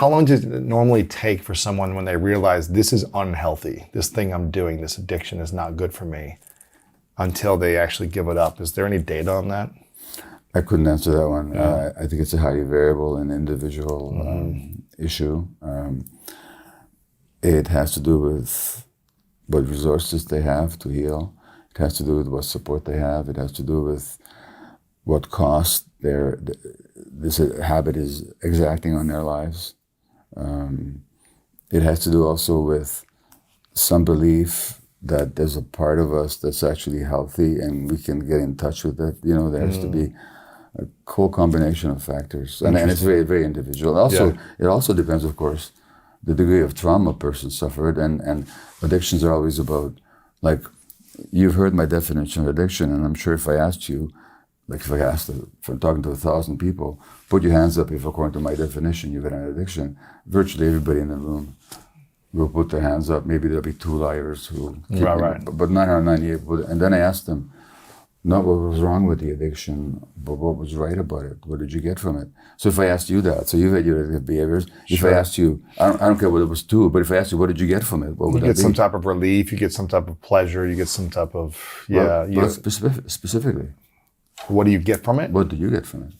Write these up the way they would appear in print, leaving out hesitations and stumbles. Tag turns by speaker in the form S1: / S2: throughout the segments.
S1: how long does it normally take for someone when they realize this is unhealthy, this thing I'm doing, this addiction is not good for me, until they actually give it up? Is there any data on that?
S2: I couldn't answer that one. Yeah. I think it's a highly variable and individual issue. It has to do with what resources they have to heal. It has to do with what support they have. It has to do with what cost this habit is exacting on their lives. It has to do also with some belief that there's a part of us that's actually healthy and we can get in touch with it. There has to be a whole combination of factors. And it's very, very individual. Also, It also depends, of course, the degree of trauma a person suffered. And addictions are always about, like, you've heard my definition of addiction, and I'm sure if I asked you, like if I'm talking to 1,000 people, put your hands up if according to my definition you've got an addiction, virtually everybody in the room will put their hands up. Maybe there'll be 2 liars who, but 998 would. And then I asked them, not what was wrong with the addiction, but what was right about it. What did you get from it? So if I asked you that, so you've had your addictive behaviors. If I asked you, I don't care what it was to, but if I asked you, what did you get from it? What would that be?
S1: You get some type of relief, you get some type of pleasure, you get some type of,
S2: specifically.
S1: What do you get from it?
S2: What do you get from it?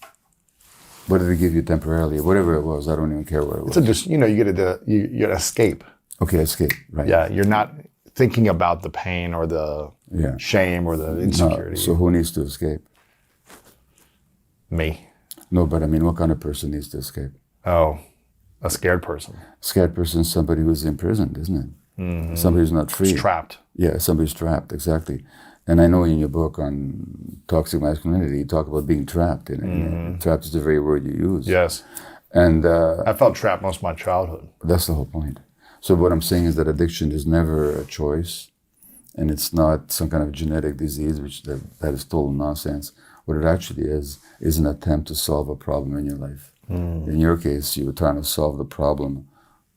S2: What did it give you temporarily? Whatever it was, I don't even care what it was.
S1: You get escape.
S2: Okay, escape, right.
S1: Yeah, you're not thinking about the pain or the shame or the insecurity.
S2: No, so who needs to escape?
S1: Me.
S2: No, but I mean, what kind of person needs to escape?
S1: Oh, a scared person.
S2: Scared person is somebody who's imprisoned, isn't it? Mm-hmm. Somebody who's not free.
S1: It's trapped.
S2: Yeah, somebody's trapped, exactly. And I know in your book on toxic masculinity, you talk about being trapped. Trapped is the very word you use.
S1: Yes.
S2: And
S1: I felt trapped most of my childhood.
S2: That's the whole point. So what I'm saying is that addiction is never a choice, and it's not some kind of genetic disease, which that is total nonsense. What it actually is an attempt to solve a problem in your life. In your case, you were trying to solve the problem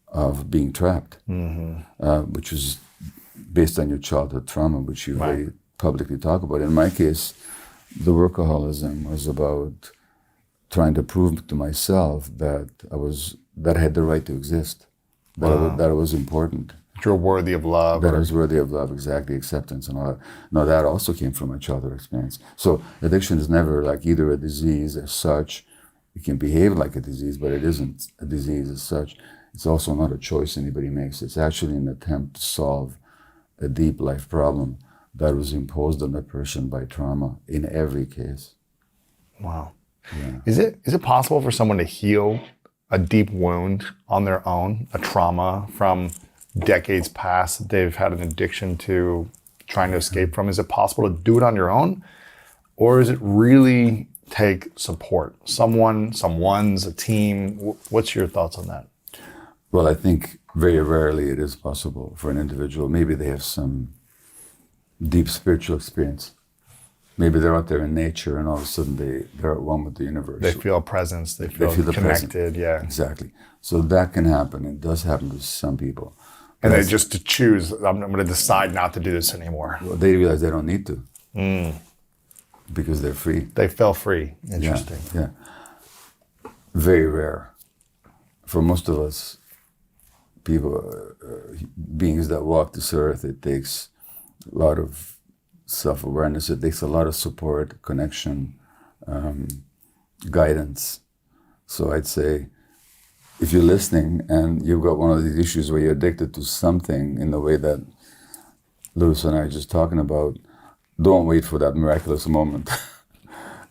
S2: of being trapped, which was based on your childhood trauma, which you very publicly talk about. In my case, the workaholism was about trying to prove to myself that I had the right to exist, that I was important.
S1: You're worthy of love.
S2: That I was worthy of love, exactly, acceptance and all that. No, that also came from my childhood experience. So addiction is never like either a disease as such. It can behave like a disease, but it isn't a disease as such. It's also not a choice anybody makes. It's actually an attempt to solve a deep life problem that was imposed on a person by trauma in every case.
S1: Wow. Yeah. Is it possible for someone to heal a deep wound on their own, a trauma from decades past that they've had an addiction to trying to escape from? Is it possible to do it on your own? Or is it really take support? Someone's, a team? What's your thoughts on that?
S2: Well, I think very rarely it is possible for an individual. Maybe they have some deep spiritual experience. Maybe they're out there in nature and all of a sudden they're at one with the universe.
S1: They feel a presence, they feel connected, yeah.
S2: Exactly. So that can happen. It does happen to some people.
S1: And they just to choose, I'm going to decide not to do this anymore.
S2: Well, they realize they don't need to. Because they're free.
S1: They fell free. Interesting.
S2: Yeah. Very rare. For most of us, people, beings that walk this earth, it takes a lot of self-awareness. It takes a lot of support, connection, guidance. So I'd say, if you're listening and you've got one of these issues where you're addicted to something in the way that Louis and I are just talking about, don't wait for that miraculous moment.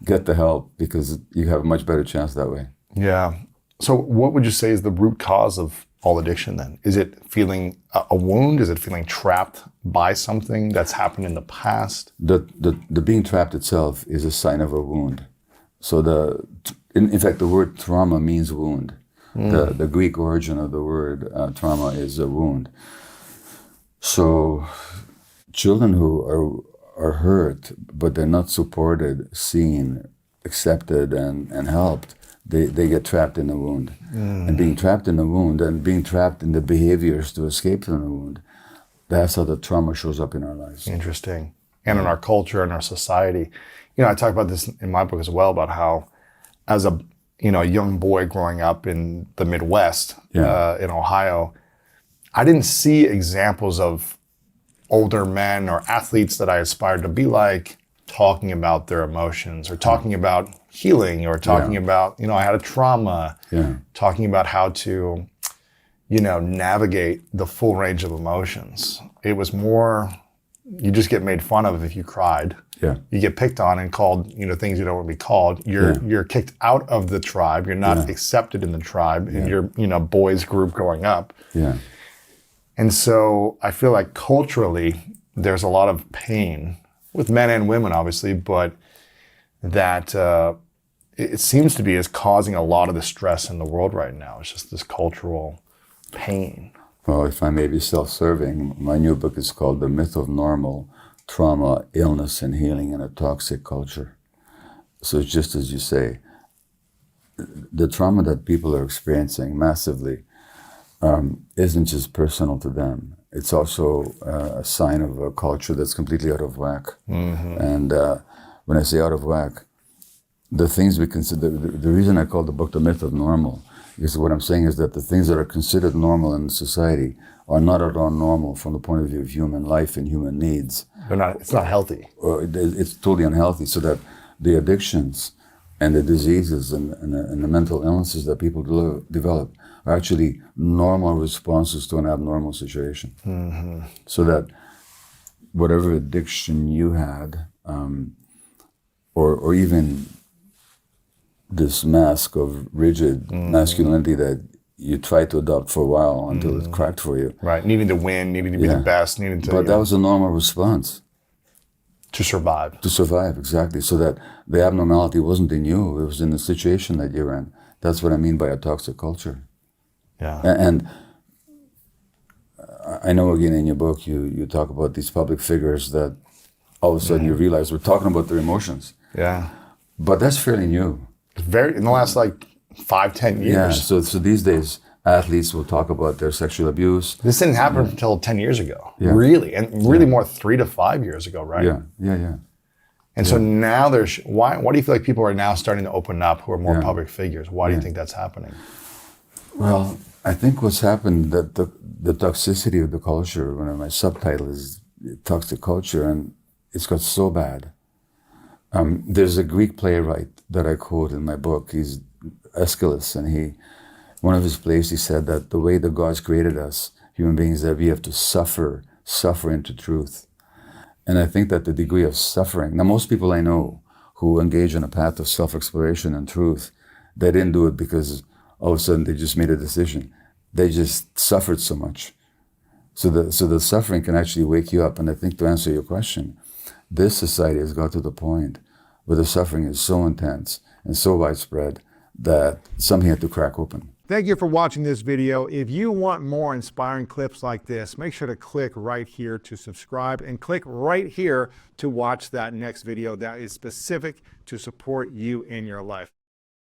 S2: Get the help, because you have a much better chance that way.
S1: Yeah. So what would you say is the root cause of all addiction then? Is it feeling a wound? Is it feeling trapped by something that's happened in the past?
S2: The being trapped itself is a sign of a wound. So in fact, the word trauma means wound. The Greek origin of the word trauma is a wound. So children who are hurt, but they're not supported, seen, accepted, and helped, they get trapped in a wound. And being trapped in a wound and being trapped in the behaviors to escape from the wound, that's how the trauma shows up in our lives.
S1: Interesting. And in our culture and our society. I talk about this in my book as well, about how as a young boy growing up in the Midwest,
S2: Yeah.
S1: in Ohio, I didn't see examples of older men or athletes that I aspired to be like talking about their emotions or talking about healing or talking about, I had a trauma, talking about how to, navigate the full range of emotions. It was more, you just get made fun of if you cried.
S2: Yeah.
S1: You get picked on and called, things you don't want to be called. You're kicked out of the tribe. You're not accepted in the tribe in your, boys group growing up.
S2: Yeah.
S1: And so I feel like culturally, there's a lot of pain with men and women, obviously, but that it seems to be is causing a lot of the stress in the world right now. It's just this cultural pain.
S2: Well, if I may be self-serving, my new book is called The Myth of Normal: Trauma, Illness, and Healing in a Toxic Culture. So it's just as you say, the trauma that people are experiencing massively isn't just personal to them. It's also a sign of a culture that's completely out of whack. Mm-hmm. And when I say out of whack, the things we consider, the reason I call the book The Myth of Normal, is what I'm saying is that the things that are considered normal in society are not at all normal from the point of view of human life and human needs.
S1: It's not healthy.
S2: Or it's totally unhealthy, so that the addictions and the diseases and the mental illnesses that people develop are actually normal responses to an abnormal situation. Mm-hmm. So that whatever addiction you had, or even this mask of rigid masculinity that you tried to adopt for a while until it cracked for you.
S1: Right, needing to win, needing to be the best, needing to...
S2: But that was a normal response.
S1: To survive.
S2: To survive, exactly. So that the abnormality wasn't in you, it was in the situation that you're in. That's what I mean by a toxic culture.
S1: Yeah.
S2: And I know, again, in your book, you talk about these public figures that all of a sudden you realize we're talking about their emotions.
S1: Yeah.
S2: But that's fairly new.
S1: In the last 5-10 years.
S2: Yeah, so these days, athletes will talk about their sexual abuse.
S1: This didn't happen until 10 years ago, really. And really more 3 to 5 years ago, right?
S2: Yeah.
S1: And so now why do you feel like people are now starting to open up who are more public figures? Why do you think that's happening?
S2: Well, I think what's happened, that the toxicity of the culture, my subtitle is Toxic Culture, and it's got so bad. There's a Greek playwright that I quote in my book. He's Aeschylus, and one of his plays, he said that the way the gods created us, human beings, that we have to suffer into truth. And I think that the degree of suffering, now most people I know who engage in a path of self-exploration and truth, they didn't do it because all of a sudden they just made a decision. They just suffered so much. So the suffering can actually wake you up. And I think, to answer your question, this society has got to the point where the suffering is so intense and so widespread that something had to crack open.
S3: Thank you for watching this video. If you want more inspiring clips like this, make sure to click right here to subscribe and click right here to watch that next video that is specific to support you in your life.